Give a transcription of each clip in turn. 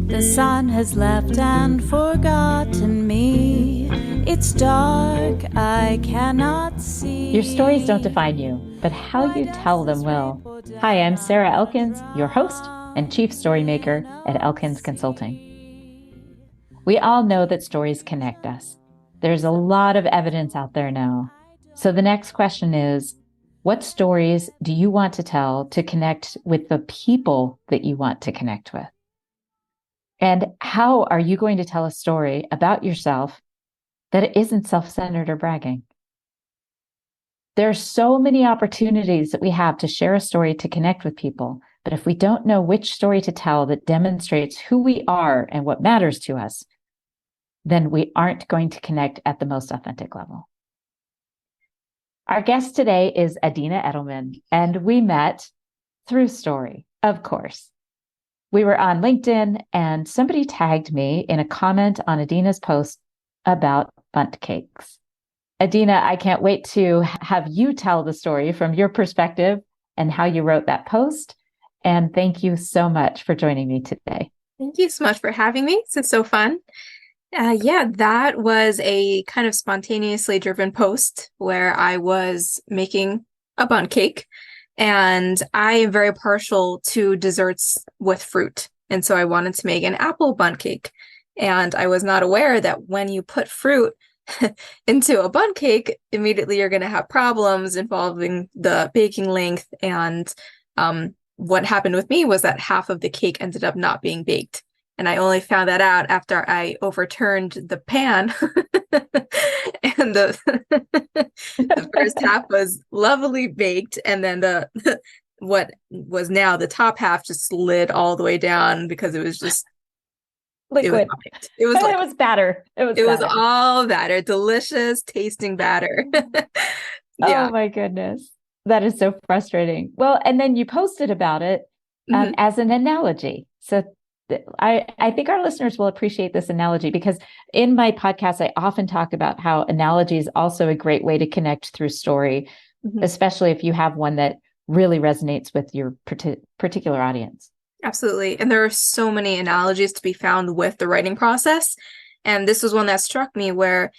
The sun has left and forgotten me. It's dark, I cannot see. Your stories don't define you, but how you tell them will. Hi, I'm Sarah Elkins, your host and chief story maker at Elkins Consulting. We all know that stories connect us. There's a lot of evidence out there now. So the next question is, what stories do you want to tell to connect with the people that you want to connect with? And how are you going to tell a story about yourself that isn't self-centered or bragging? There are so many opportunities that we have to share a story to connect with people. But if we don't know which story to tell that demonstrates who we are and what matters to us, then we aren't going to connect at the most authentic level. Our guest today is Adina Edelman, and we met through story, of course. We were on LinkedIn, and somebody tagged me in a comment on Adina's post about bundt cakes. Adina, I can't wait to have you tell the story from your perspective and how you wrote that post. And thank you so much for joining me today. Thank you so much for having me. This is so fun. That was a kind of spontaneously driven post where I was making a bundt cake. And I am very partial to desserts with fruit. And so I wanted to make an apple bundt cake. And I was not aware that when you put fruit into a bundt cake, immediately you're going to have problems involving the baking length. And what happened with me was that half of the cake ended up not being baked. And I only found that out after I overturned the pan. And the first half was lovely baked. And then what was now the top half just slid all the way down because it was just liquid. It was batter. It was all batter, delicious tasting batter. Yeah. Oh my goodness. That is so frustrating. Well, and then you posted about it as an analogy. So I think our listeners will appreciate this analogy because in my podcast, I often talk about how analogy is also a great way to connect through story, especially if you have one that really resonates with your particular audience. Absolutely. And there are so many analogies to be found with the writing process. And this was one that struck me where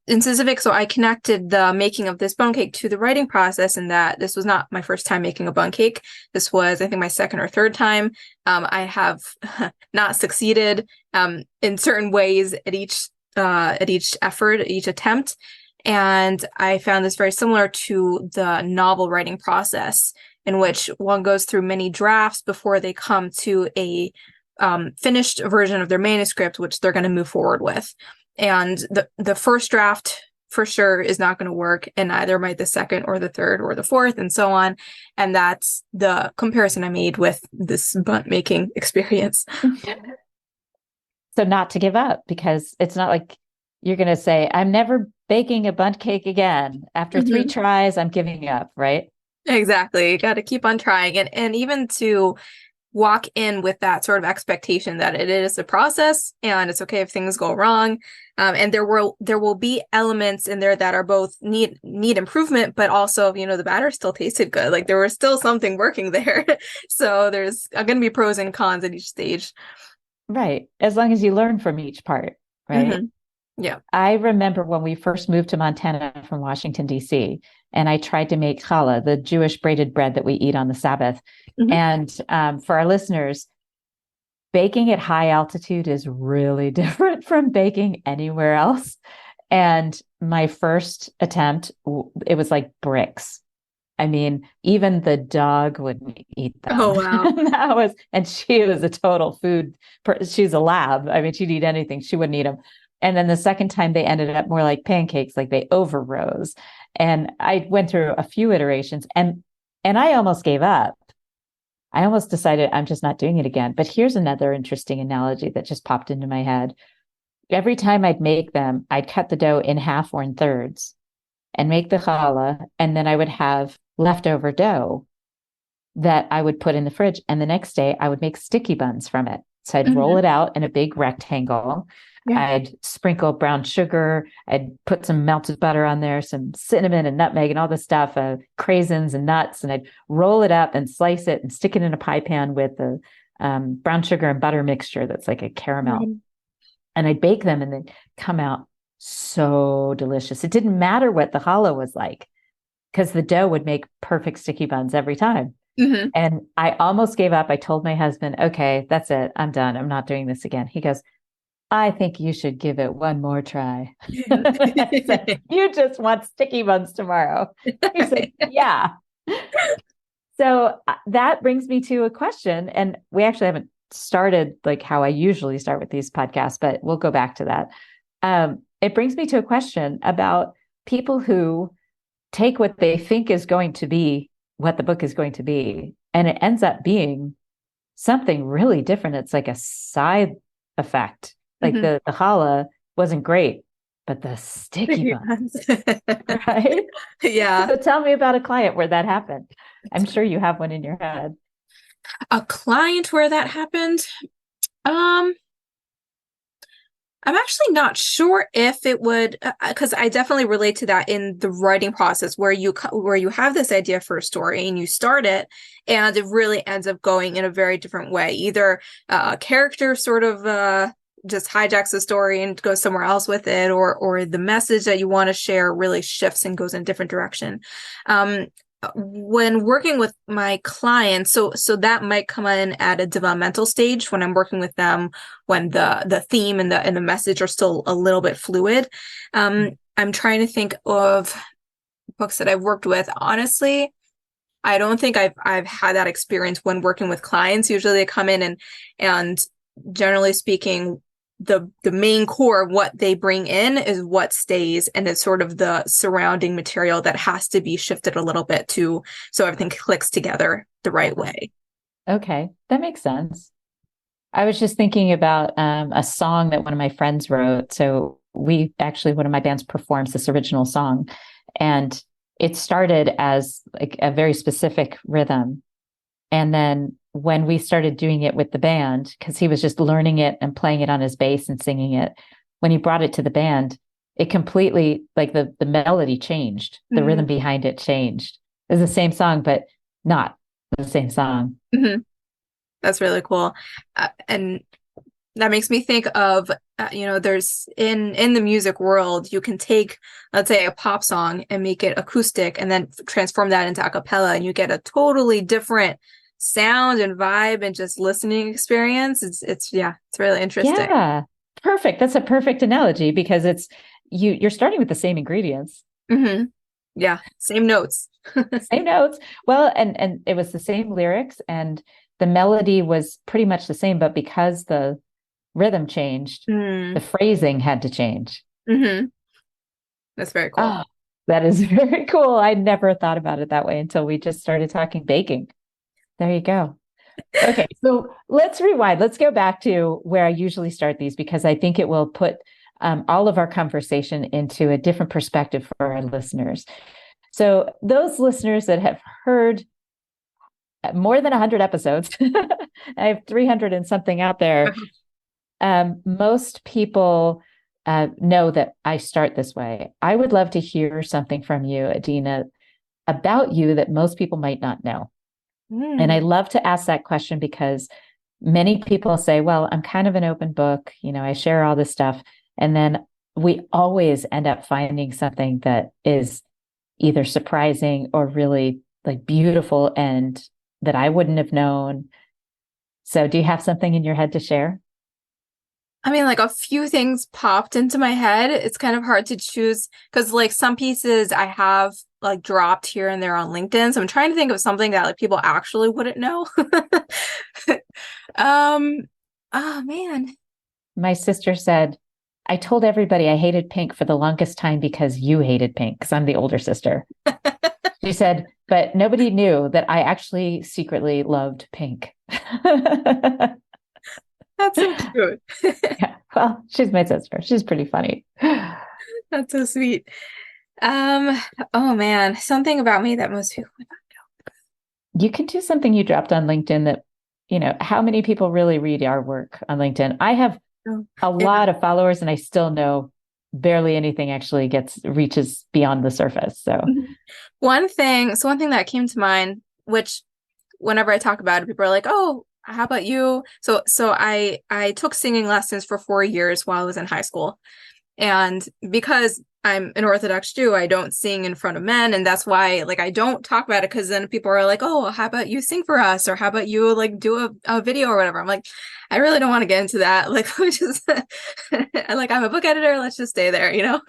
in specific, so I connected the making of this bundt cake to the writing process, and that this was not my first time making a bundt cake. This was, I think, my second or third time. I have not succeeded in certain ways at each effort, each attempt. And I found this very similar to the novel writing process, in which one goes through many drafts before they come to a finished version of their manuscript, which they're going to move forward with. And the first draft for sure is not going to work, and neither might the second or the third or the fourth and so on. And that's the comparison I made with this bundt making experience. So not to give up, because it's not like you're going to say, I'm never baking a bundt cake again. After 3 tries, I'm giving up, right? Exactly. You got to keep on trying. And even to walk in with that sort of expectation that it is a process and it's okay if things go wrong. And there will be elements in there that are both need improvement, but also, the batter still tasted good. Like there was still something working there. So there's going to be pros and cons at each stage. Right. As long as you learn from each part, right? Yeah. I remember when we first moved to Montana from Washington, D.C., and I tried to make challah, the Jewish braided bread that we eat on the Sabbath. And for our listeners, baking at high altitude is really different from baking anywhere else. And my first attempt, it was like bricks. I mean, even the dog wouldn't eat them. Oh, wow. And she was a total food. She's a lab. I mean, she'd eat anything. She wouldn't eat them. And then the second time they ended up more like pancakes, like they overrose. And I went through a few iterations and I almost gave up. I almost decided I'm just not doing it again. But here's another interesting analogy that just popped into my head. Every time I'd make them, I'd cut the dough in half or in thirds and make the challah. And then I would have leftover dough that I would put in the fridge. And the next day I would make sticky buns from it. So I'd roll it out in a big rectangle. Yeah. I'd sprinkle brown sugar. I'd put some melted butter on there, some cinnamon and nutmeg and all this stuff, craisins and nuts. And I'd roll it up and slice it and stick it in a pie pan with the brown sugar and butter mixture that's like a caramel. Mhm. And I'd bake them and they'd come out so delicious. It didn't matter what the challah was like because the dough would make perfect sticky buns every time. Mhm. And I almost gave up. I told my husband, okay, that's it. I'm done. I'm not doing this again. He goes, I think you should give it one more try. I said, you just want sticky buns tomorrow. He said, yeah. So that brings me to a question. And we actually haven't started like how I usually start with these podcasts, but we'll go back to that. It brings me to a question about people who take what they think is going to be what the book is going to be, and it ends up being something really different. It's like a side effect. Like the challah wasn't great, but the sticky buns, right? Yeah. So tell me about a client where that happened. I'm sure you have one in your head. A client where that happened? I'm actually not sure if it would, because I definitely relate to that in the writing process where you have this idea for a story and you start it, and it really ends up going in a very different way. Either a character sort of just hijacks the story and goes somewhere else with it, or the message that you want to share really shifts and goes in a different direction. When working with my clients, so that might come in at a developmental stage when I'm working with them, when the theme and the message are still a little bit fluid. I'm trying to think of books that I've worked with. Honestly, I don't think I've had that experience when working with clients. Usually they come in and generally speaking, the main core of what they bring in is what stays, and it's sort of the surrounding material that has to be shifted a little bit so everything clicks together the right way. Okay, that makes sense. I was just thinking about a song that one of my friends wrote. So one of my bands performs this original song, and it started as like a very specific rhythm. And then when we started doing it with the band, because he was just learning it and playing it on his bass and singing it, when he brought it to the band, it completely, like the melody changed, the rhythm behind it changed. It's the same song, but not the same song. Mm-hmm. That's really cool. And that makes me think of, there's in the music world, you can take, let's say, a pop song and make it acoustic and then transform that into a cappella, and you get a totally different sound and vibe and just listening experience. It's really interesting. Yeah, perfect. That's a perfect analogy because you're starting with the same ingredients. Mm-hmm. Yeah, same notes. Same notes. Well, and it was the same lyrics and the melody was pretty much the same, but because the rhythm changed, the phrasing had to change. Mm-hmm. That's very cool. Oh, that is very cool. I never thought about it that way until we just started talking baking. There you go. Okay, so let's rewind. Let's go back to where I usually start these because I think it will put all of our conversation into a different perspective for our listeners. So those listeners that have heard more than 100 episodes, I have 300 and something out there. Most people know that I start this way. I would love to hear something from you, Adina, about you that most people might not know. And I love to ask that question because many people say, well, I'm kind of an open book. I share all this stuff. And then we always end up finding something that is either surprising or really like beautiful and that I wouldn't have known. So do you have something in your head to share? I mean, like a few things popped into my head. It's kind of hard to choose because like some pieces I have like dropped here and there on LinkedIn. So I'm trying to think of something that like people actually wouldn't know. Oh man. My sister said, I told everybody I hated pink for the longest time because you hated pink, because I'm the older sister. She said, but nobody knew that I actually secretly loved pink. That's so cute. Yeah, well, she's my sister. She's pretty funny. That's so sweet. Oh man, something about me that most people would not You can do something you dropped on LinkedIn that, how many people really read our work on LinkedIn? I have Oh, a yeah. lot of followers, and I still know barely anything actually reaches beyond the surface. So One thing that came to mind, which whenever I talk about it, people are like, "Oh, how about you?" So I took singing lessons for 4 years while I was in high school. And because I'm an Orthodox Jew, I don't sing in front of men. And that's why, like, I don't talk about it, because then people are like, "Oh, how about you sing for us? Or how about you, like, do a video or whatever?" I'm like, I really don't want to get into that. Like, we just, like, I'm a book editor. Let's just stay there, you know?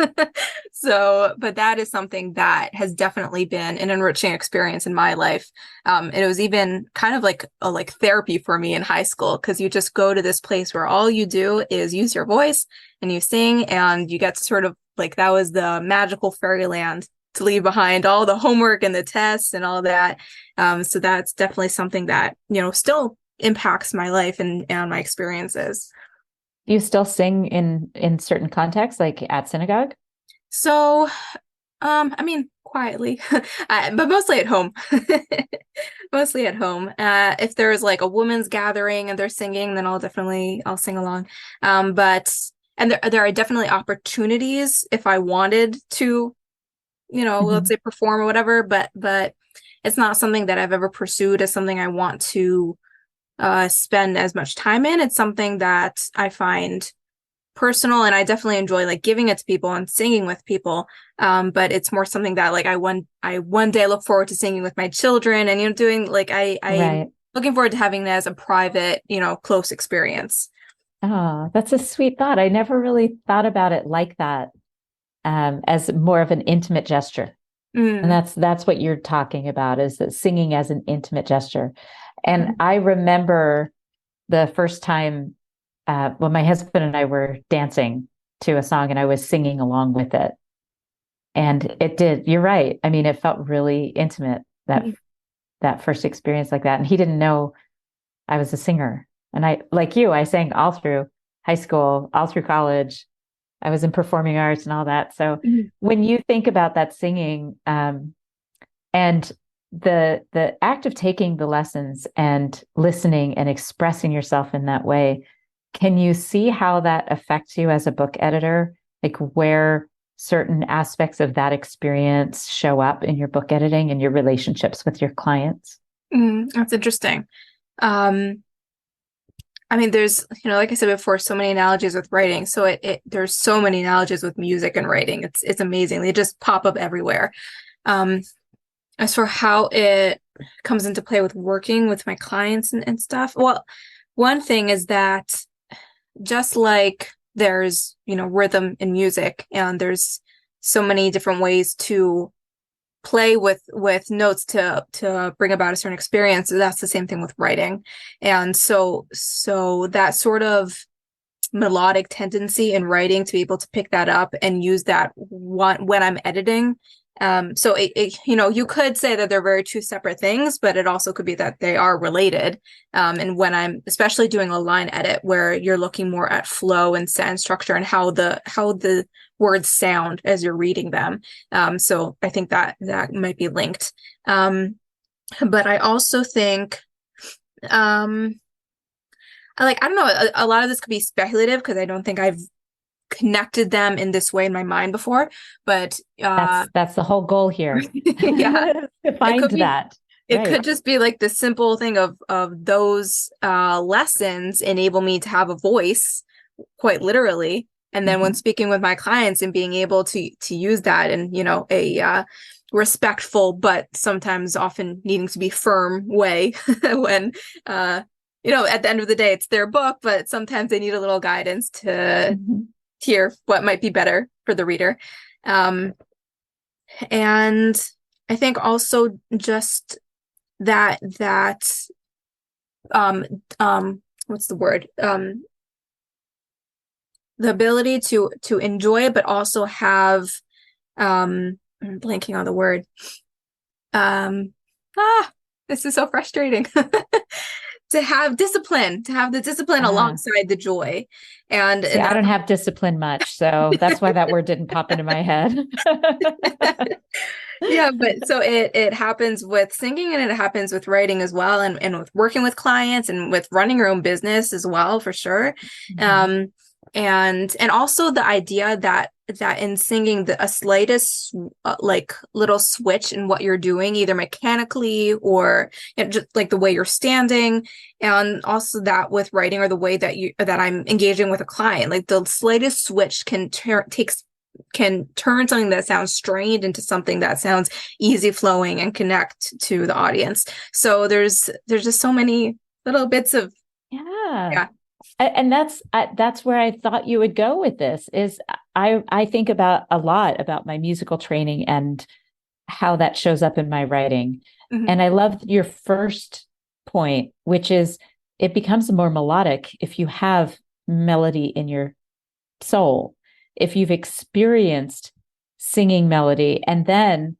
So, but that is something that has definitely been an enriching experience in my life. And it was even kind of like like therapy for me in high school, because you just go to this place where all you do is use your voice and you sing, and you get to sort of, like, that was the magical fairyland to leave behind all the homework and the tests and all that. So that's definitely something that, still impacts my life and my experiences. you still sing in certain contexts, like at synagogue? So, I mean, quietly, but mostly at home. Mostly at home. If there's like a women's gathering and they're singing, then I'll sing along. But and there are definitely opportunities if I wanted to, let's say perform or whatever, but it's not something that I've ever pursued as something I want to spend as much time in. It's something that I find personal, and I definitely enjoy, like, giving it to people and singing with people. But it's more something that, like, I one day look forward to singing with my children, and doing, like, I'm Right. looking forward to having that as a private, close experience. Oh, that's a sweet thought. I never really thought about it like that, as more of an intimate gesture. And Mm. that's what you're talking about, is that singing as an intimate gesture. And I remember the first time when my husband and I were dancing to a song and I was singing along with it. And it did, you're right. I mean, it felt really intimate, that first experience like that. And he didn't know I was a singer. And I, like you, I sang all through high school, all through college. I was in performing arts and all that. So Mhm. when you think about that singing, and the act of taking the lessons and listening and expressing yourself in that way, can you see how that affects you as a book editor? Like, where certain aspects of that experience show up in your book editing and your relationships with your clients? That's interesting. Um, I mean, there's, like I said before, so many analogies with writing. So there's so many analogies with music and writing. It's amazing. They just pop up everywhere. Um, as for how it comes into play with working with my clients and stuff, well, one thing is that, just like there's, rhythm in music, and there's so many different ways to play with notes to bring about a certain experience, that's the same thing with writing. And so that sort of melodic tendency in writing, to be able to pick that up and use that when I'm editing. So you could say that they're very two separate things, but it also could be that they are related. And when I'm especially doing a line edit, where you're looking more at flow and sentence structure and how the words sound as you're reading them. So I think that might be linked. But I also think, I don't know, a lot of this could be speculative, because I don't think I've connected them in this way in my mind before, but That's the whole goal here. yeah, To find that. it Right. could just be like the simple thing of those lessons enable me to have a voice, quite literally. And then when speaking with my clients and being able to use that in, a respectful but sometimes often needing to be firm way, when at the end of the day it's their book, but sometimes they need a little guidance to hear what might be better for the reader. And I think also just that what's the word? The ability to enjoy it, but also have, I'm blanking on the word. This is so frustrating. To have the discipline alongside the joy. See, I don't have discipline much, so that's why that word didn't pop into my head. Yeah, but so it happens with singing and it happens with writing as well, and with working with clients and with running your own business as well, for sure. Mhm. Um, and also the idea that in singing a slightest like little switch in what you're doing, either mechanically or just like the way you're standing, and also that with writing or the way that I'm engaging with a client, like the slightest switch can turn something that sounds strained into something that sounds easy flowing and connect to the audience. So there's just so many little bits of Yeah. yeah. And that's where I thought you would go with this is I think about a lot about my musical training and how that shows up in my writing. Mhm. And I love your first point, which is it becomes more melodic if you have melody in your soul. If you've experienced singing melody, and then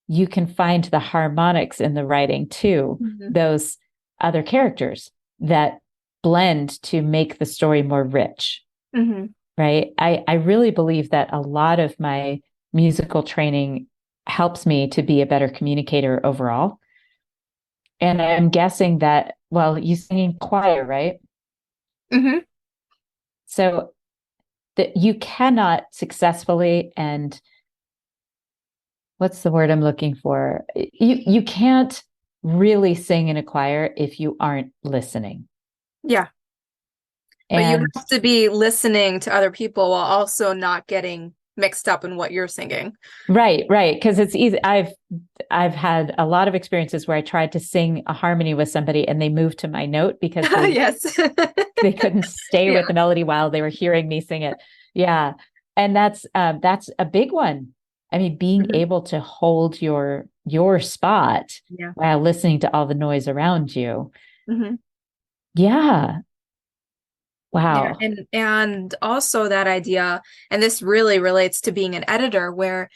you can find the harmonics in the writing too, Mhm. those other characters that blend to make the story more rich, Mhm. right? I really believe that a lot of my musical training helps me to be a better communicator overall. And I'm guessing that, well, you sing in choir, right? Mhm. So that you cannot successfully and what's the word I'm looking for? You can't really sing in a choir if you aren't listening. Yeah. But you And have to be listening to other people while also not getting mixed up in what you're singing. right, because it's easy. I've had a lot of experiences where I tried to sing a harmony with somebody and they moved to my note because Yes. they couldn't stay Yeah. with the melody while they were hearing me sing it. Yeah. And that's a big one. I mean, being Mhm. able to hold your spot Yeah. while listening to all the noise around you. Mhm. Yeah. Yeah, Wow. and also that idea, and this really relates to being an editor, where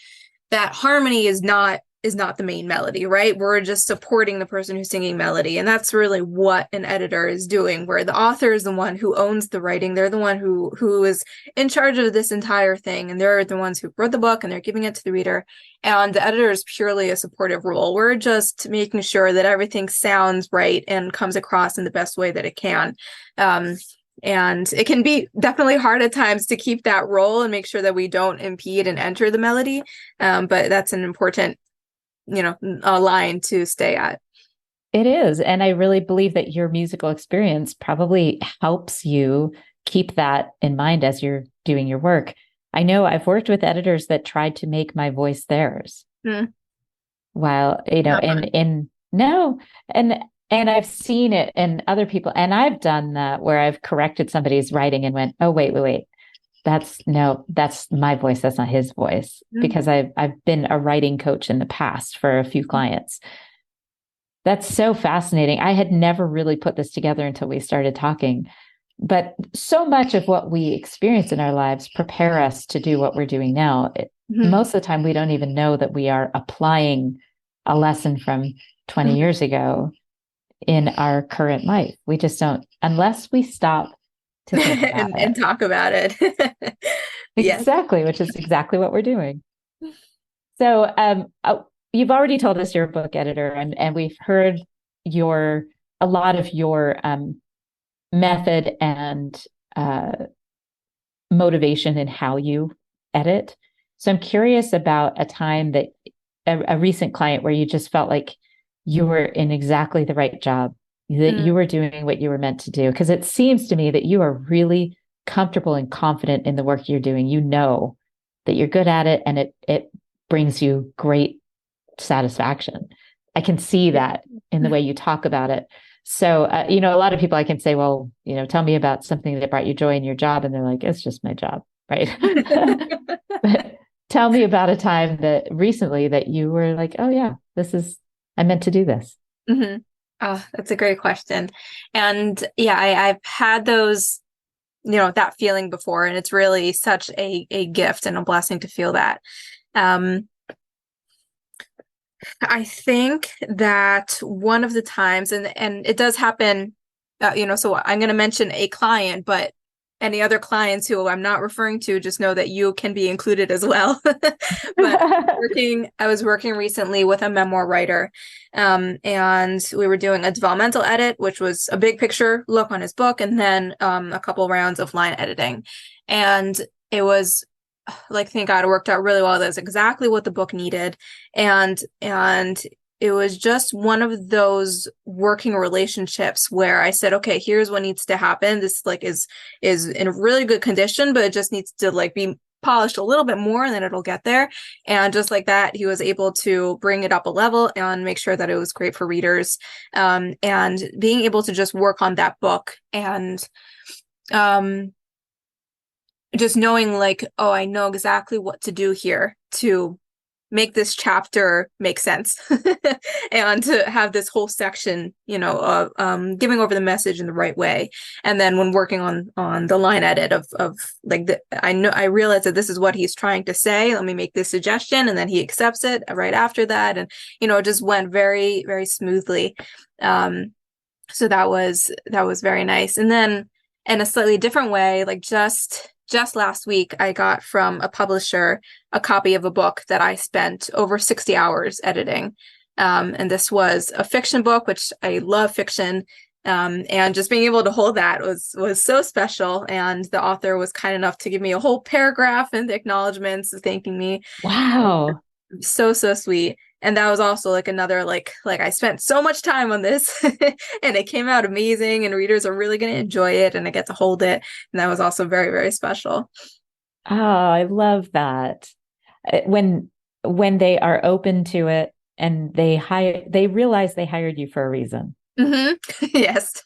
that harmony is not the main melody, right? We're just supporting the person who's singing melody, and that's really what an editor is doing, where the author is the one who owns the writing. They're the one who is in charge of this entire thing, and they're the ones who wrote the book and they're giving it to the reader. And the editor is purely a supportive role. We're just making sure that everything sounds right and comes across in the best way that it can. Um, and it can be definitely hard at times to keep that role and make sure that we don't impede and enter the melody. But that's an important, line to stay at. It is. And I really believe that your musical experience probably helps you keep that in mind as you're doing your work. I know I've worked with editors that tried to make my voice theirs Mm, while, not and fun. no, and I've seen it in other people, and I've done that where I've corrected somebody's writing and went, oh, wait. That's no, that's my voice. That's not his voice Mm, because I've been a writing coach in the past for a few clients. That's so fascinating. I had never really put this together until we started talking. But so much of what we experience in our lives prepare us to do what we're doing now. mhm, Most of the time, we don't even know that we are applying a lesson from 20 mhm. years ago in our current life. We just don't, unless we stop to think about And it. talk about it. Yes. Exactly, which is exactly what we're doing. So, you've already told us you're a book editor, and we've heard your a lot of your method and uh, motivation in how you edit. So, I'm curious about a time that a recent client where you just felt like you were in exactly the right job, that you Mm, were doing what you were meant to do. Because it seems to me that you are really comfortable and confident in the work you're doing. You know that you're good at it, and it brings you great satisfaction. I can see yeah. that in the way you talk about it. So, a lot of people I can say, well, tell me about something that brought you joy in your job. And they're like, it's just my job. Right. But tell me about a time that recently that you were like, oh, yeah, I meant to do this. Hmm. Oh, that's a great question. And yeah, I've had those, that feeling before, and it's really such a gift and a blessing to feel that. Um, I think that one of the times, and it does happen, so I'm going to mention a client, but any other clients who I'm not referring to, just know that you can be included as well. But I was working recently with a memoir writer, and we were doing a developmental edit, which was a big picture look on his book, and then a couple rounds of line editing. And it was like, thank God, it worked out really well. That's exactly what the book needed. And it was just one of those working relationships where I said, okay, here's what needs to happen. This like is in a really good condition, but it just needs to like be polished a little bit more and then it'll get there. And just like that, he was able to bring it up a level and make sure that it was great for readers. And being able to just work on that book and just knowing like, oh, I know exactly what to do here to make this chapter make sense and to have this whole section, giving over the message in the right way. And then when working on the line edit of like, I realized that this is what he's trying to say. Let me make this suggestion. And then he accepts it right after that. And, it just went very, very smoothly. So that was very nice. And then in a slightly different way, like just last week, I got from a publisher a copy of a book that I spent over 60 hours editing. And this was a fiction book, which I love fiction. And just being able to hold that was so special. And the author was kind enough to give me a whole paragraph and the acknowledgments thanking me. Wow. So sweet. And that was also like another, like I spent so much time on this and it came out amazing and readers are really going to enjoy it and I get to hold it. And that was also very, very special. Oh, I love that. When they are open to it and they realize they hired you for a reason. Mm-hmm. Yes.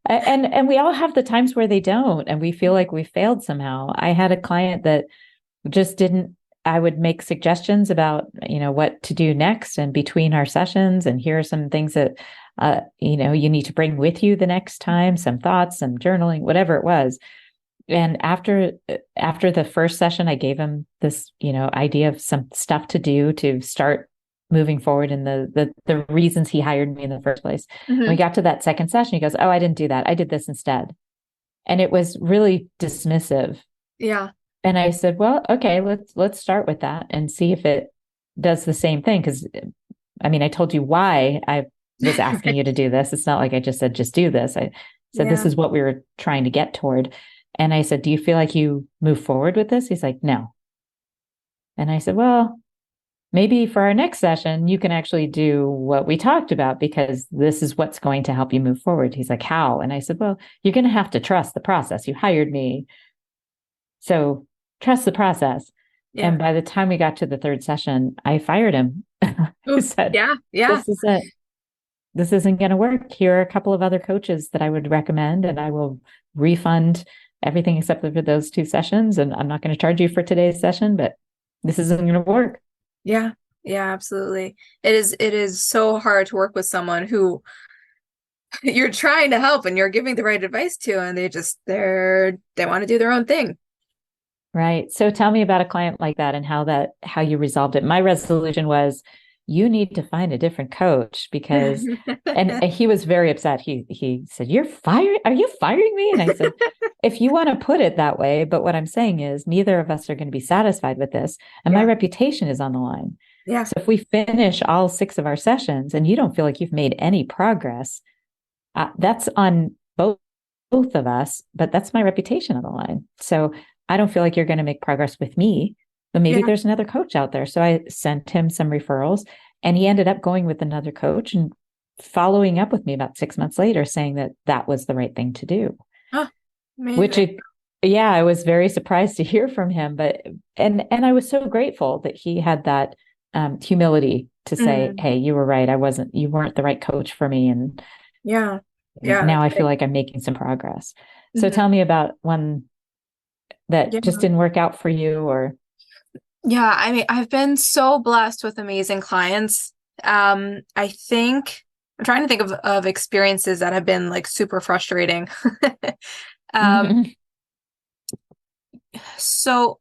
And we all have the times where they don't, and we feel like we failed somehow. I had a client that just didn't. I would make suggestions about, what to do next and between our sessions. And here are some things that, you need to bring with you the next time, some thoughts, some journaling, whatever it was. And after the first session, I gave him this, idea of some stuff to do to start moving forward in the reasons he hired me in the first place. Mm-hmm. When we got to that second session, he goes, "Oh, I didn't do that. I did this instead." And it was really dismissive. Yeah. And I said, well, okay, let's start with that and see if it does the same thing. Because, I told you why I was asking you to do this. It's not like I just said, just do this. I said, This is what we were trying to get toward. And I said, do you feel like you move forward with this? He's like, no. And I said, well, maybe for our next session, you can actually do what we talked about because this is what's going to help you move forward. He's like, how? And I said, well, you're going to have to trust the process. You hired me. So trust the process. Yeah. And by the time we got to the third session, I fired him. I said, yeah, this is it. This isn't going to work. Here are a couple of other coaches that I would recommend, and I will refund everything except for those 2 sessions. And I'm not going to charge you for today's session, but this isn't going to work. Yeah. Yeah, absolutely. It is so hard to work with someone who you're trying to help and you're giving the right advice to, and they want to do their own thing. Right. So tell me about a client like that and how you resolved it. My resolution was, you need to find a different coach because, and he was very upset. He said, are you firing me? And I said, if you want to put it that way, but what I'm saying is neither of us are going to be satisfied with this. And my reputation is on the line. Yeah. So if we finish all 6 of our sessions and you don't feel like you've made any progress, that's on both of us, but that's my reputation on the line. So I don't feel like you're going to make progress with me, but maybe there's another coach out there. So I sent him some referrals and he ended up going with another coach and following up with me about 6 months later saying that was the right thing to do. Oh, amazing. I was very surprised to hear from him, but, and I was so grateful that he had that humility to say, hey, you were right. You weren't the right coach for me. And now I feel like I'm making some progress. So tell me about one that just didn't work out for you or. Yeah, I've been so blessed with amazing clients. I think I'm trying to think of experiences that have been like super frustrating. So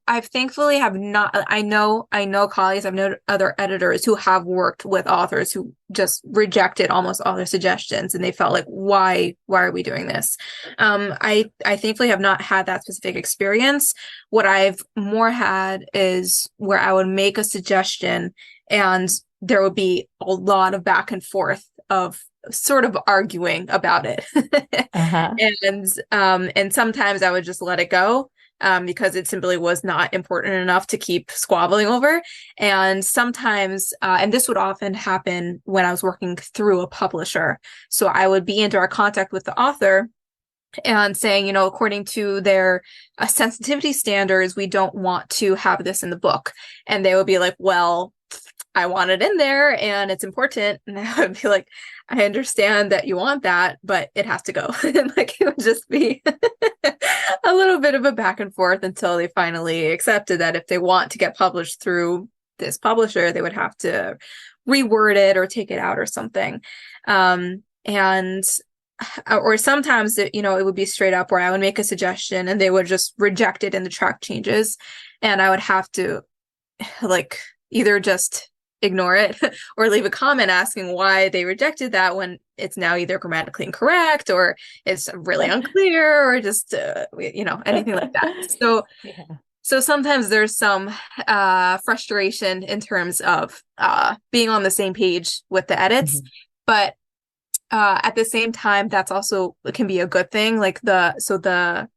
I thankfully have not, I know colleagues, I've known other editors who have worked with authors who just rejected almost all their suggestions, and they felt like, why are we doing this? I thankfully have not had that specific experience. What I've more had is where I would make a suggestion and there would be a lot of back and forth of sort of arguing about it. Uh-huh. And sometimes I would just let it go, because it simply was not important enough to keep squabbling over. And sometimes, and this would often happen when I was working through a publisher. So I would be in direct contact with the author and saying, according to their sensitivity standards, we don't want to have this in the book. And they would be like, well, I want it in there and it's important. And I would be like, I understand that you want that, but it has to go. And like, it would just be a little bit of a back and forth until they finally accepted that if they want to get published through this publisher, they would have to reword it or take it out or something. And or sometimes it would be straight up where I would make a suggestion and they would just reject it in the track changes, and I would have to like either just ignore it or leave a comment asking why they rejected that when it's now either grammatically incorrect or it's really unclear or just anything like that. So sometimes there's some frustration in terms of being on the same page with the edits, but at the same time, that's also can be a good thing. Like the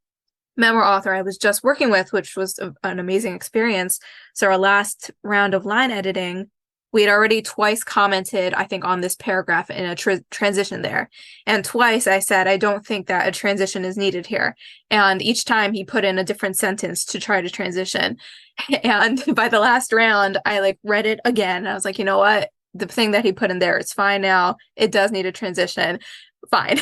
memoir author I was just working with, which was an amazing experience. So our last round of line editing, we had already twice commented, I think, on this paragraph in a transition there. And twice I said, I don't think that a transition is needed here. And each time he put in a different sentence to try to transition. And by the last round, I read it again. And I was like, you know what? The thing that he put in there, it's fine now. It does need a transition. Fine.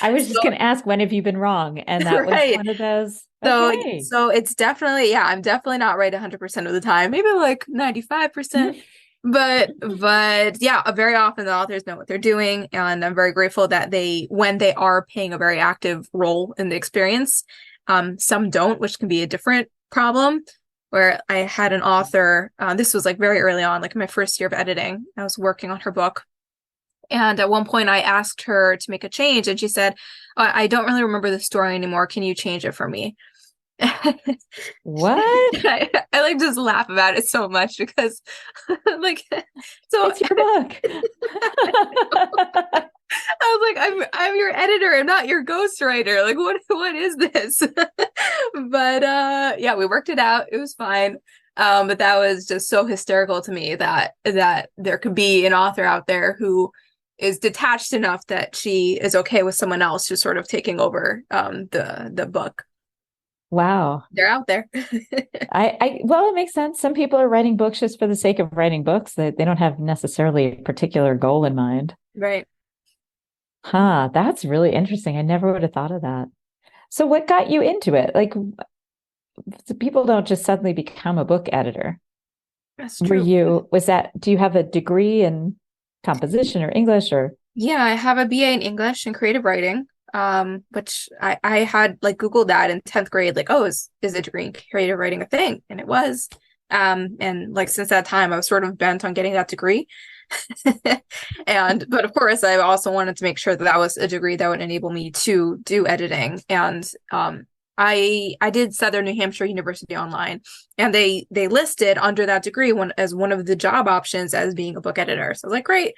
I was just going to ask, when have you been wrong? And that was one of those. Okay. So it's definitely, I'm definitely not right 100% of the time, maybe 95%. But yeah, very often the authors know what they're doing. And I'm very grateful that when they are playing a very active role in the experience, some don't, which can be a different problem. Where I had an author, this was very early on, in my first year of editing, I was working on her book. And at one point I asked her to make a change and she said, I don't really remember the story anymore. Can you change it for me? What? I just laugh about it so much because so it's your book. I was like, I'm your editor, I'm not your ghostwriter. What is this? But yeah, we worked it out. It was fine. But that was just so hysterical to me that there could be an author out there who is detached enough that she is okay with someone else just sort of taking over the book. Wow. They're out there. Well, it makes sense. Some people are writing books just for the sake of writing books. They don't have necessarily a particular goal in mind. Right. Huh. That's really interesting. I never would have thought of that. So what got you into it? People don't just suddenly become a book editor. That's true. Do you have a degree in composition or English or? Yeah, I have a BA in English and creative writing, which I had Googled that in 10th grade, is a degree in creative writing a thing? And it was. And since that time, I was sort of bent on getting that degree. But of course, I also wanted to make sure that was a degree that would enable me to do editing. And I did Southern New Hampshire University online, and they listed under that degree as one of the job options as being a book editor. So I was like, great,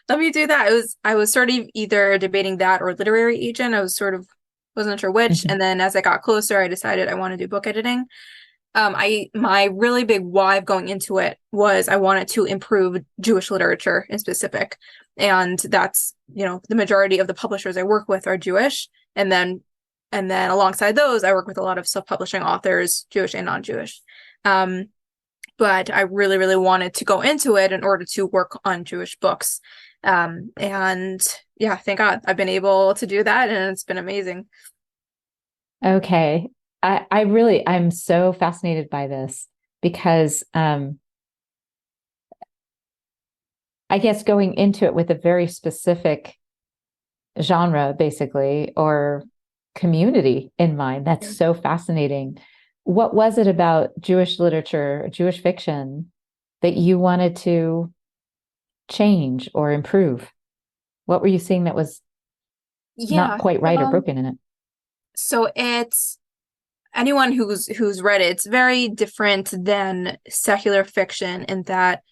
let me do that. I was sort of either debating that or literary agent. I wasn't sure which. And then as I got closer, I decided I want to do book editing. My really big why of going into it was I wanted to improve Jewish literature in specific. And that's, the majority of the publishers I work with are Jewish. And then alongside those, I work with a lot of self-publishing authors, Jewish and non-Jewish. But I really, really wanted to go into it in order to work on Jewish books. And yeah, thank God I've been able to do that, and it's been amazing. Okay. I'm so fascinated by this because I guess going into it with a very specific genre, basically, or community in mind. That's so fascinating. What was it about Jewish literature, Jewish fiction, that you wanted to change or improve? What were you seeing that was not Yeah. quite right or broken in it? So it's anyone who's read it, it's very different than secular fiction in that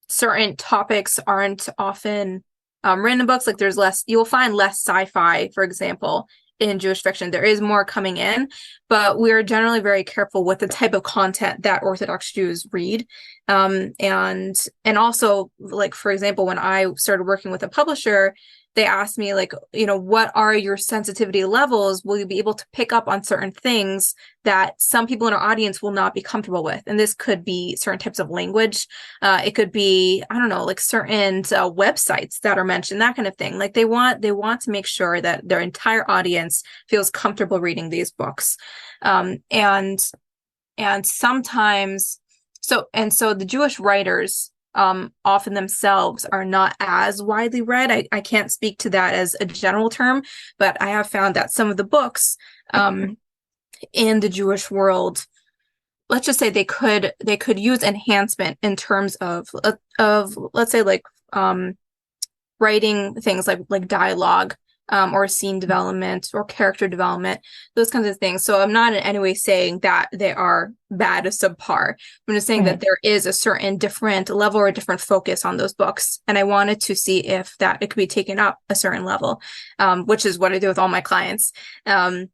certain topics aren't often written in books. Like there's less, you'll find less sci-fi, for example, in Jewish fiction. There is more coming in, but we're generally very careful with the type of content that Orthodox Jews read. And also, like, for example, when I started working with a publisher, they asked me, like, what are your sensitivity levels? Will you be able to pick up on certain things that some people in our audience will not be comfortable with? And this could be certain types of language. It could be, I don't know, like certain websites that are mentioned, that kind of thing. Like they want to make sure that their entire audience feels comfortable reading these books. And sometimes, so the Jewish writers often themselves are not as widely read. I can't speak to that as a general term, but I have found that some of the books in the Jewish world, let's just say they could use enhancement in terms of let's say like writing things like dialogue or scene development or character development, those kinds of things. So I'm not in any way saying that they are bad or subpar. I'm just saying that there is a certain different level or a different focus on those books. And I wanted to see if that it could be taken up a certain level, which is what I do with all my clients. And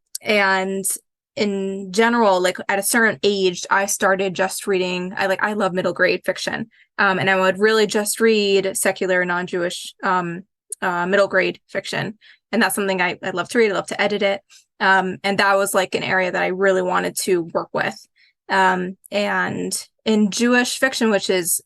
in general, like at a certain age, I started just reading, I love middle grade fiction. And I would really just read secular, non-Jewish middle grade fiction. And that's something I love to read. I love to edit it. And that was like an area that I really wanted to work with. And in Jewish fiction, which is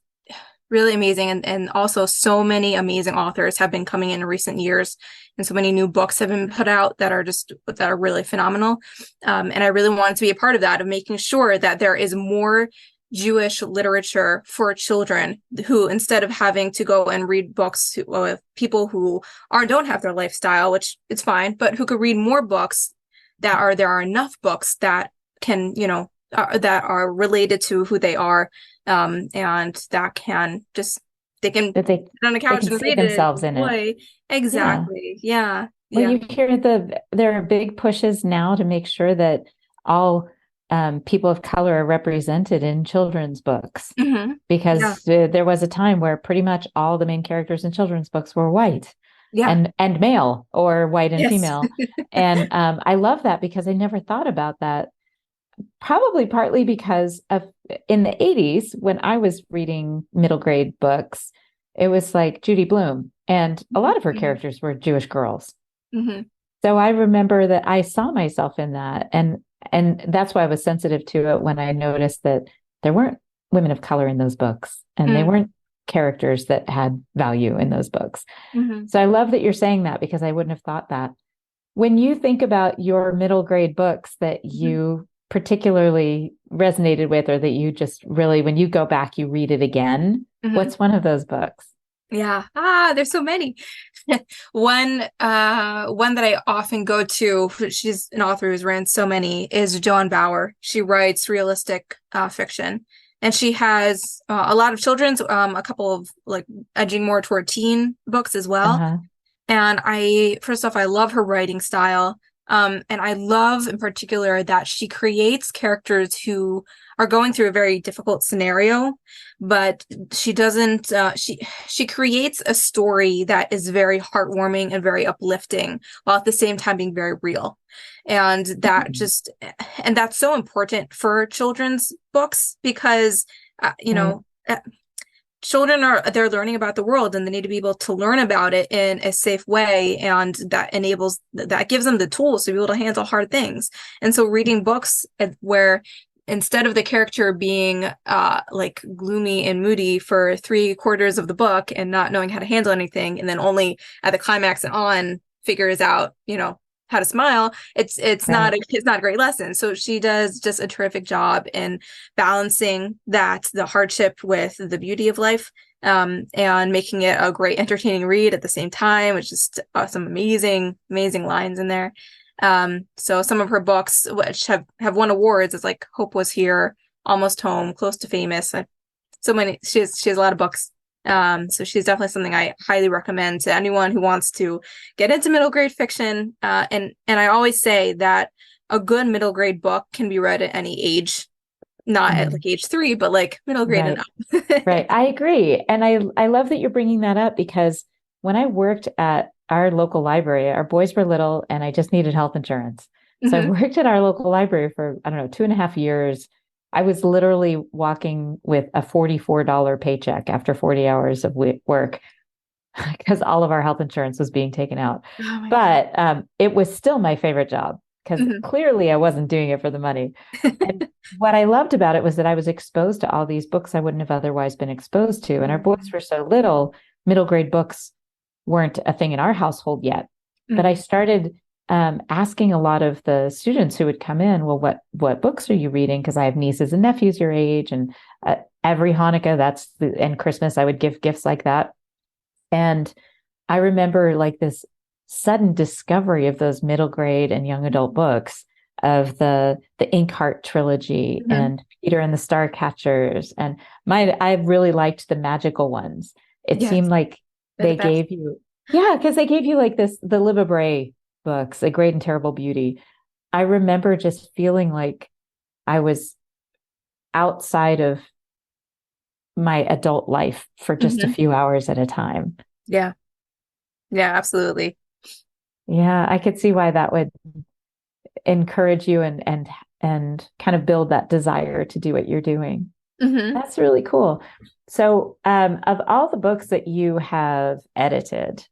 really amazing, and also so many amazing authors have been coming in recent years, and so many new books have been put out that are really phenomenal. And I really wanted to be a part of that, of making sure that there is more Jewish literature for children who, instead of having to go and read books with people who don't have their lifestyle, which it's fine, but who could read more books, there are enough books that can, that are related to who they are, and that can just, they can sit on the couch and read themselves it. In it. Exactly. Yeah. Well, you hear there are big pushes now to make sure that all people of color are represented in children's books, because there was a time where pretty much all the main characters in children's books were white and male, or white and female. And I love that, because I never thought about that, probably partly because in the 80s, when I was reading middle grade books, it was like Judy Blume, and a lot of her characters were Jewish girls. So I remember that I saw myself in that, and that's why I was sensitive to it when I noticed that there weren't women of color in those books, and they weren't characters that had value in those books. So I love that you're saying that, because I wouldn't have thought that. When you think about your middle grade books that you particularly resonated with, or that you just really, when you go back, you read it again, what's one of those books? Yeah. There's so many. One that I often go to, she's an author who's written so many, is Joan Bauer. She writes realistic fiction, and she has a lot of children's, a couple of like edging more toward teen books as well. And first off, I love her writing style. And I love in particular that she creates characters who are going through a very difficult scenario, but she doesn't, she creates a story that is very heartwarming and very uplifting, while at the same time being very real. And that and that's so important for children's books, because, children they're learning about the world, and they need to be able to learn about it in a safe way, and that gives them the tools to be able to handle hard things. And so reading books where, instead of the character being like gloomy and moody for 3/4 of the book and not knowing how to handle anything, and then only at the climax and on figures out how to smile, it's not a great lesson. So she does just a terrific job in balancing the hardship with the beauty of life, and making it a great entertaining read at the same time, which is some amazing lines in there. So some of her books, which have won awards, is like Hope Was Here, Almost Home, Close to Famous. So many. She has a lot of books. So she's definitely something I highly recommend to anyone who wants to get into middle grade fiction. And I always say that a good middle grade book can be read at any age, not at like age 3, but like middle grade and up. Right. I agree. And I love that you're bringing that up, because when I worked at our local library, our boys were little and I just needed health insurance. So I worked at our local library for, I don't know, 2.5 years. I was literally walking with a $44 paycheck after 40 hours of work because all of our health insurance was being taken out. Oh But it was still my favorite job, because clearly I wasn't doing it for the money. And what I loved about it was that I was exposed to all these books I wouldn't have otherwise been exposed to. And our boys were so little, middle grade books weren't a thing in our household yet. But I started asking a lot of the students who would come in, well, what books are you reading? Because I have nieces and nephews your age, and every Hanukkah and Christmas, I would give gifts like that. And I remember like this sudden discovery of those middle grade and young adult books of the Inkheart trilogy and Peter and the Starcatchers. And I really liked the magical ones. It seemed like they gave you, because they gave you like the Libba Bray books, A Great and Terrible Beauty. I remember just feeling like I was outside of my adult life for just a few hours at a time. Yeah. Yeah, absolutely. Yeah, I could see why that would encourage you and kind of build that desire to do what you're doing. That's really cool. So, of all the books that you have edited,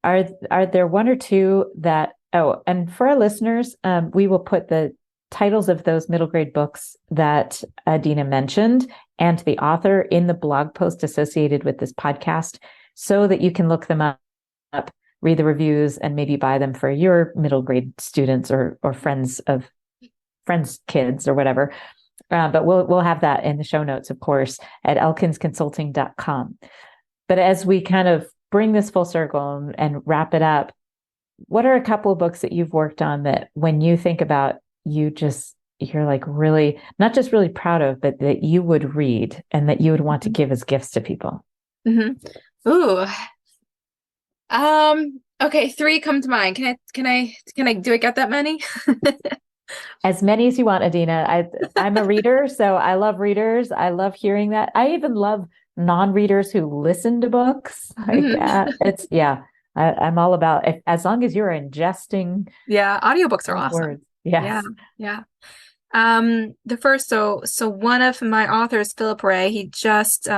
are there one or two that, and for our listeners, we will put the titles of those middle grade books that Adina mentioned and the author in the blog post associated with this podcast, so that you can look them up, read the reviews, and maybe buy them for your middle grade students or friends' kids or whatever. But we'll have that in the show notes, of course, at elkinsconsulting.com. But as we kind of bring this full circle and wrap it up, what are a couple of books that you've worked on that when you think about, you're like really, not just really proud of, but that you would read and that you would want to give as gifts to people? Ooh. Okay, 3 come to mind. Can I do I get that many? As many as you want, Adina. I'm a reader, so I love readers. I love hearing that. I even love non-readers who listen to books. I'm all about it, as long as you're ingesting. Yeah, audiobooks are awesome. Words. Yes. Yeah. The first, so one of my authors, Philip Ray, he just he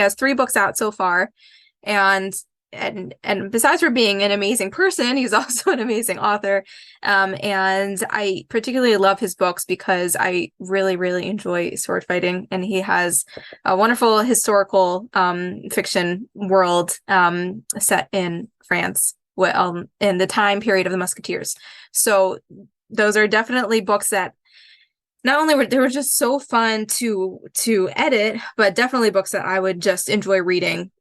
has 3 books out so far, and besides for being an amazing person, he's also an amazing author. And I particularly love his books because I really, really enjoy sword fighting, and he has a wonderful historical fiction world set in France in the time period of the Musketeers. So those are definitely books that not only were just so fun to edit, but definitely books that I would just enjoy reading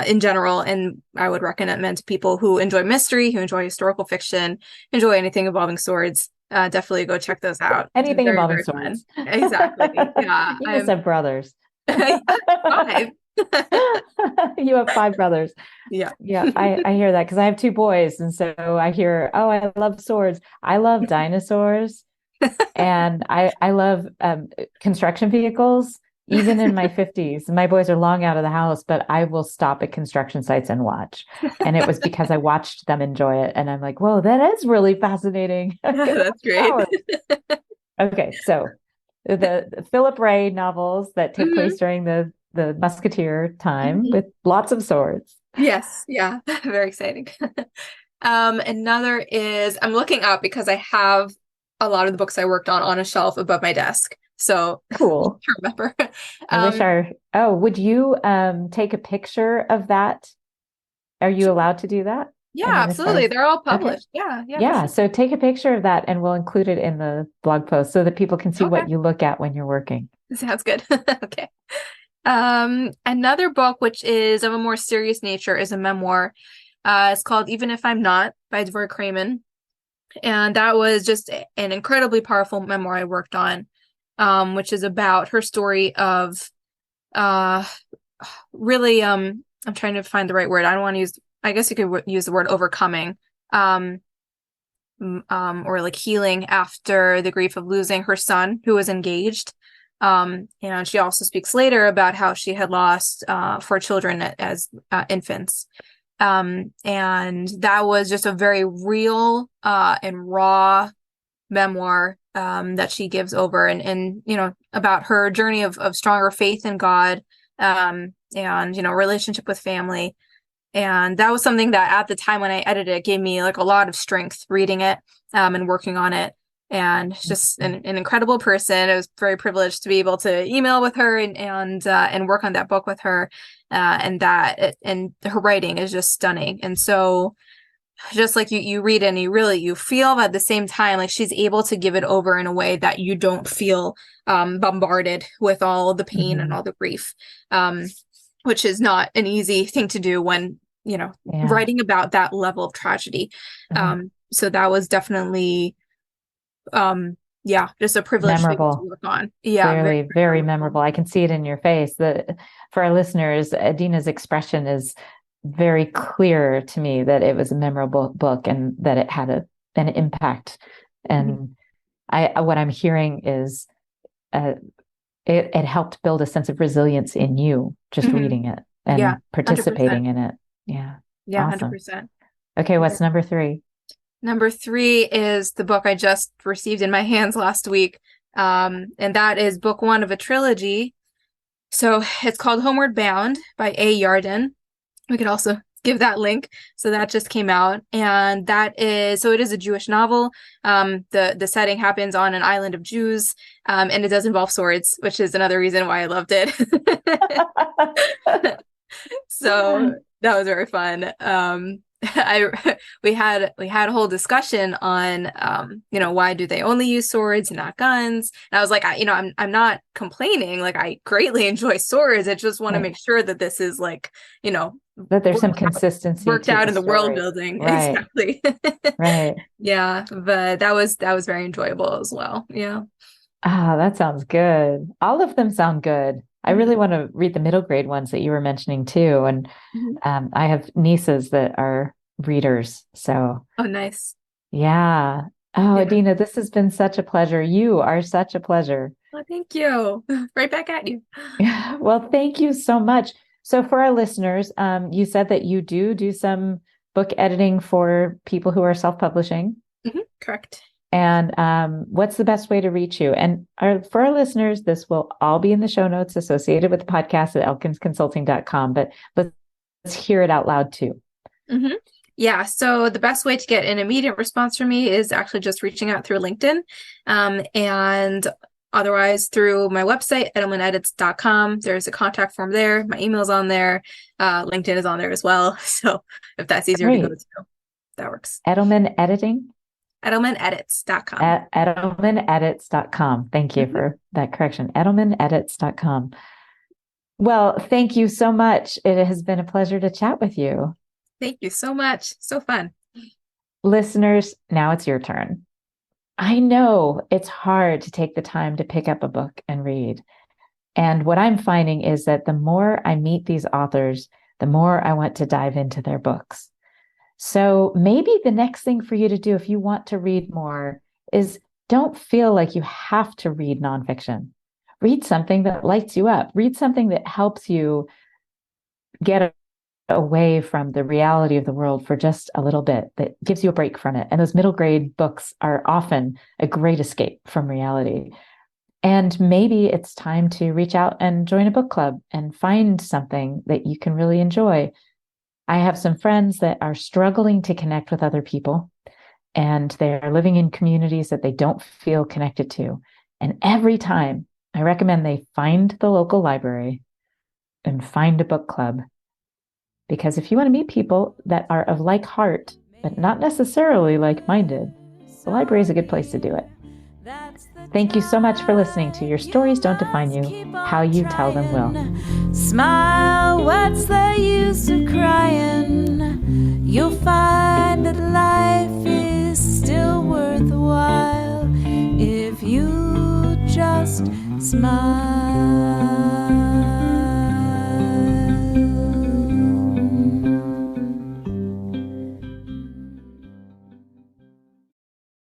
in general. And I would recommend to people who enjoy mystery, who enjoy historical fiction, enjoy anything involving swords. Definitely go check those out. Anything involving swords. Fun. Exactly. Yeah. You must have brothers. 5. You have 5 brothers. Yeah. I hear that because I have 2 boys, and so I hear, oh, I love swords. I love dinosaurs, and I love construction vehicles. Even in my 50s, my boys are long out of the house, but I will stop at construction sites and watch. And it was because I watched them enjoy it, and I'm like, whoa, that is really fascinating. That's great. Okay, so the Philip Ray novels that take place during the Musketeer time with lots of swords. Yes. Yeah. Very exciting. Another is, I'm looking up because I have a lot of the books I worked on a shelf above my desk. So cool. To remember. Would you take a picture of that? Are you allowed to do that? Yeah, absolutely. They're all published. Okay. Yeah. Sure. So take a picture of that and we'll include it in the blog post so that people can see what you look at when you're working. Sounds good. Okay. Another book, which is of a more serious nature, is a memoir It's called Even If I'm Not by Dvor Kramen. And that was just an incredibly powerful memoir I worked on, which is about her story of really, I'm trying to find the right word. I don't want to use, I guess you could use the word overcoming, or like healing after the grief of losing her son who was engaged. And she also speaks later about how she had lost 4 children as infants. And that was just a very real and raw memoir that she gives over, and about her journey of stronger faith in God, and relationship with family. And that was something that at the time when I edited it gave me like a lot of strength reading it and working on it. And just an incredible person. I was very privileged to be able to email with her and work on that book with her. And her writing is just stunning. And so just like you read it and you feel at the same time, like she's able to give it over in a way that you don't feel bombarded with all the pain and all the grief, which is not an easy thing to do when, writing about that level of tragedy. So that was definitely, just a privilege memorable to work on. Yeah. Very, very memorable. I can see it in your face. For our listeners, Adina's expression is very clear to me that it was a memorable book and that it had an impact. And what I'm hearing is it helped build a sense of resilience in you just reading it and participating 100%. In it. Yeah. Yeah. Awesome. 100%. Okay. What's number 3? Number 3 is the book I just received in my hands last week. And that is book 1 of a trilogy. So it's called Homeward Bound by A. Yarden. We could also give that link. So that just came out. And it is a Jewish novel. The setting happens on an island of Jews. And it does involve swords, which is another reason why I loved it. So that was very fun. We had a whole discussion on why do they only use swords and not guns, and I was like, I'm not complaining, like I greatly enjoy swords. I just want to make sure that this is like that there's some consistency worked out in the story. world building. Right. Exactly. Right. Yeah, but that was very enjoyable as well. Yeah. That sounds good. All of them sound good. I really want to read the middle grade ones that you were mentioning too. And I have nieces that are readers. So. Oh, nice. Yeah. Oh, yeah. Adina, this has been such a pleasure. You are such a pleasure. Well, thank you. Right back at you. Well, thank you so much. So for our listeners, you said that you do some book editing for people who are self-publishing. Correct. And what's the best way to reach you? And for our listeners, this will all be in the show notes associated with the podcast at elkinsconsulting.com, but let's hear it out loud too. Yeah. So the best way to get an immediate response from me is actually just reaching out through LinkedIn. And otherwise through my website, edelmanedits.com. There's a contact form there. My email's on there. LinkedIn is on there as well. So if that's easier to go to, that works. Edelman Editing? Edelmanedits.com. Edelmanedits.com. Thank you for that correction. Edelmanedits.com. Well, thank you so much. It has been a pleasure to chat with you. Thank you so much. So fun. Listeners, now it's your turn. I know it's hard to take the time to pick up a book and read. And what I'm finding is that the more I meet these authors, the more I want to dive into their books. So maybe the next thing for you to do if you want to read more is don't feel like you have to read nonfiction. Read something that lights you up. Read something that helps you get away from the reality of the world for just a little bit, that gives you a break from it. And those middle grade books are often a great escape from reality. And maybe it's time to reach out and join a book club and find something that you can really enjoy. I have some friends that are struggling to connect with other people, and they're living in communities that they don't feel connected to. And every time I recommend they find the local library and find a book club. Because if you want to meet people that are of like heart, but not necessarily like-minded, the library is a good place to do it. Thank you so much for listening to Your Stories Don't Define You, How You Tell Them Will. Smile, what's the use of crying? you'll find that life is still worthwhile if you just smile.